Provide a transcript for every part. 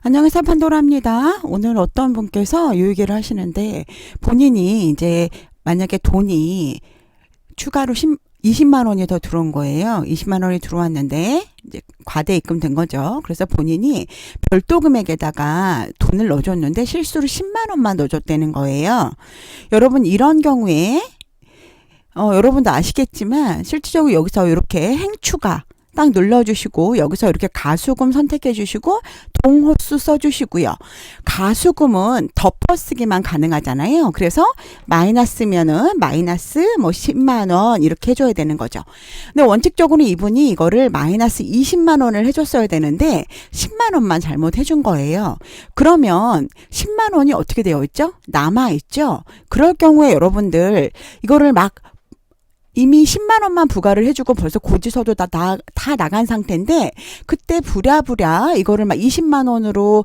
안녕하세요. 판도라입니다. 오늘 어떤 분께서 이 얘기를 하시는데 본인이 이제 만약에 돈이 추가로 20만 원이 더 들어온 거예요. 20만 원이 들어왔는데 이제 과대 입금된 거죠. 그래서 본인이 별도 금액에다가 돈을 넣어줬는데 실수로 10만 원만 넣어줬다는 거예요. 여러분 이런 경우에 여러분도 아시겠지만 실질적으로 여기서 이렇게 행추가 딱 눌러주시고 여기서 이렇게 가수금 선택해 주시고 동호수 써주시고요. 가수금은 덮어쓰기만 가능하잖아요. 그래서 마이너스면은 마이너스 뭐 10만 원 이렇게 해줘야 되는 거죠. 근데 원칙적으로 이분이 이거를 마이너스 20만 원을 해줬어야 되는데 10만 원만 잘못 해준 거예요. 그러면 10만 원이 어떻게 되어 있죠? 남아있죠? 그럴 경우에 여러분들 이거를 막 이미 10만 원만 부과를 해주고 벌써 고지서도 다 나간 상태인데 그때 부랴부랴 이거를 막 20만 원으로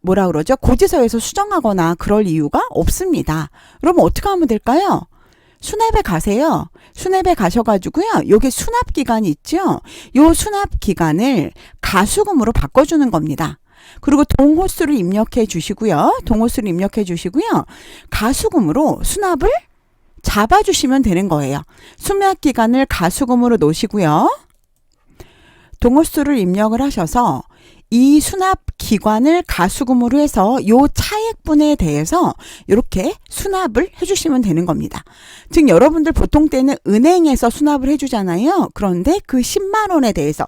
뭐라 그러죠? 고지서에서 수정하거나 그럴 이유가 없습니다. 그러면 어떻게 하면 될까요? 수납에 가세요. 수납에 가셔가지고요. 여기 수납 기간이 있죠? 요 수납 기간을 가수금으로 바꿔주는 겁니다. 그리고 동호수를 입력해 주시고요. 가수금으로 수납을 잡아주시면 되는 거예요. 수납 기간을 가수금으로 놓으시고요. 동호수를 입력을 하셔서 이 수납 기간을 가수금으로 해서 요 차액분에 대해서 이렇게 수납을 해주시면 되는 겁니다. 즉 여러분들 보통 때는 은행에서 수납을 해주잖아요. 그런데 그 10만 원에 대해서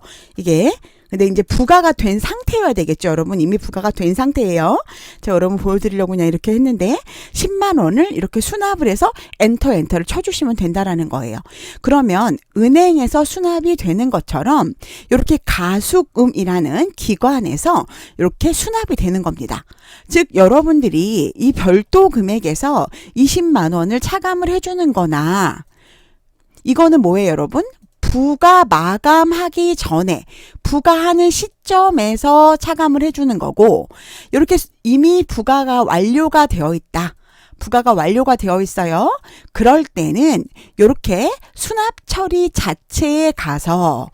근데 이제 부과가 된 상태여야 되겠죠. 여러분 이미 부과가 된 상태예요. 제가 여러분 보여드리려고 그냥 이렇게 했는데 10만 원을 이렇게 수납을 해서 엔터를 쳐주시면 된다라는 거예요. 그러면 은행에서 수납이 되는 것처럼 이렇게 가수금이라는 기관에서 이렇게 수납이 되는 겁니다. 즉 여러분들이 이 별도 금액에서 20만 원을 차감을 해주는 거나 이거는 뭐예요 여러분? 부가 마감하기 전에 부가하는 시점에서 차감을 해주는 거고 이렇게 이미 부가가 완료가 되어 있다. 부가가 완료가 되어 있어요. 그럴 때는 이렇게 수납 처리 자체에 가서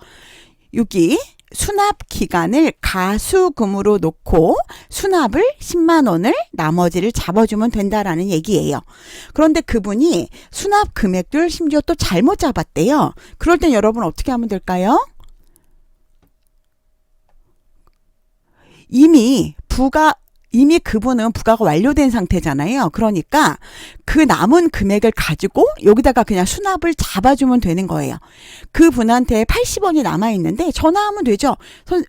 여기 수납 기간을 가수금으로 놓고 수납을 10만 원을 나머지를 잡아주면 된다라는 얘기예요. 그런데 그분이 수납 금액을 심지어 또 잘못 잡았대요. 그럴 땐 여러분 어떻게 하면 될까요? 이미 그분은 부가가 완료된 상태잖아요. 그러니까 그 남은 금액을 가지고 여기다가 그냥 수납을 잡아주면 되는 거예요. 그분한테 80원이 남아있는데 전화하면 되죠.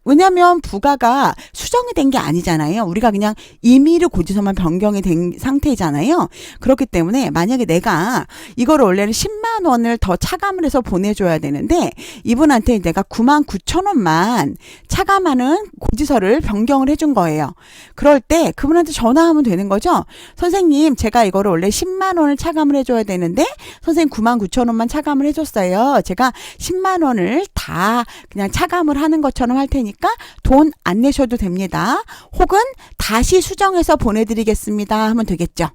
왜냐하면 부가가 수정이 된 게 아니잖아요. 우리가 그냥 임의로 고지서만 변경이 된 상태잖아요. 그렇기 때문에 만약에 내가 이거를 원래는 10만 원을 더 차감을 해서 보내줘야 되는데 이분한테 내가 99,000원만 차감하는 고지서를 변경을 해준 거예요. 그럴 때 그분한테 전화하면 되는 거죠. 선생님 제가 이거를 원래 10만 원을 차감을 해줘야 되는데 선생님 99,000원만 차감을 해줬어요. 제가 10만 원을 다 그냥 차감을 하는 것처럼 할 테니까 돈 안 내셔도 됩니다. 혹은 다시 수정해서 보내드리겠습니다 하면 되겠죠.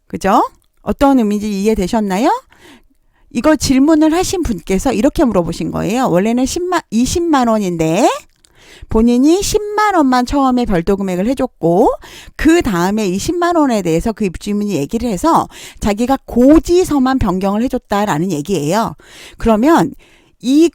그죠? 어떤 의미인지 이해되셨나요? 이거 질문을 하신 분께서 이렇게 물어보신 거예요. 원래는 20만 원인데 본인이 10만 원만 처음에 별도 금액을 해줬고 그 다음에 20만 원에 대해서 그 입주민이 얘기를 해서 자기가 고지서만 변경을 해줬다라는 얘기예요. 그러면 이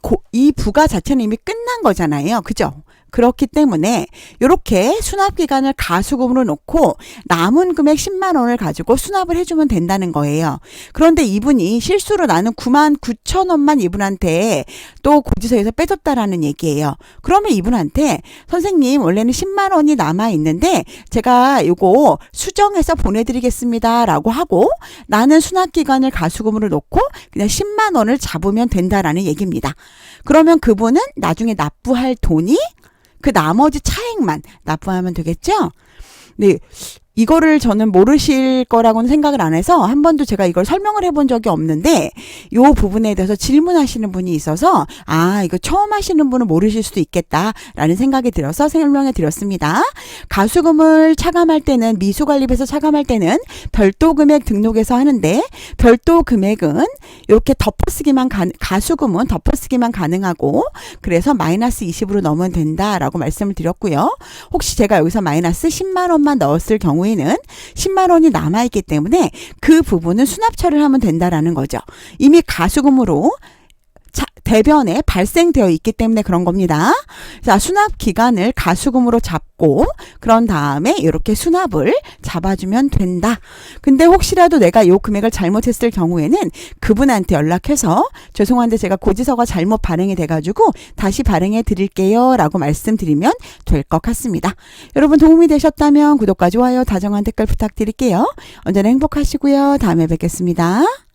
부가 자체는 이미 끝난 거잖아요. 그죠? 그렇기 때문에 이렇게 수납기간을 가수금으로 놓고 남은 금액 10만 원을 가지고 수납을 해주면 된다는 거예요. 그런데 이분이 실수로 나는 99,000원만 이분한테 또 고지서에서 빼줬다라는 얘기예요. 그러면 이분한테 선생님 원래는 10만 원이 남아있는데 제가 이거 수정해서 보내드리겠습니다 라고 하고 나는 수납기간을 가수금으로 놓고 그냥 10만 원을 잡으면 된다라는 얘기입니다. 그러면 그분은 나중에 납부할 돈이 그 나머지 차액만 납부하면 되겠죠? 네. 이거를 저는 모르실 거라고는 생각을 안 해서 한 번도 제가 이걸 설명을 해본 적이 없는데 요 부분에 대해서 질문하시는 분이 있어서 이거 처음 하시는 분은 모르실 수도 있겠다라는 생각이 들어서 설명해 드렸습니다. 가수금을 차감할 때는 미수관리비에서 차감할 때는 별도 금액 등록해서 하는데 별도 금액은 이렇게 덮어쓰기만 가수금은 덮어쓰기만 가능하고 그래서 마이너스 20으로 넣으면 된다라고 말씀을 드렸고요. 혹시 제가 여기서 마이너스 10만 원만 넣었을 경우에는 10만 원이 남아있기 때문에 그 부분은 수납처리를 하면 된다라는 거죠. 이미 가수금으로 대변에 발생되어 있기 때문에 그런 겁니다. 자, 수납 기간을 가수금으로 잡고 그런 다음에 이렇게 수납을 잡아주면 된다. 근데 혹시라도 내가 요 금액을 잘못했을 경우에는 그분한테 연락해서 죄송한데 제가 고지서가 잘못 발행이 돼가지고 다시 발행해 드릴게요 라고 말씀드리면 될 것 같습니다. 여러분 도움이 되셨다면 구독과 좋아요, 다정한 댓글 부탁드릴게요. 언제나 행복하시고요. 다음에 뵙겠습니다.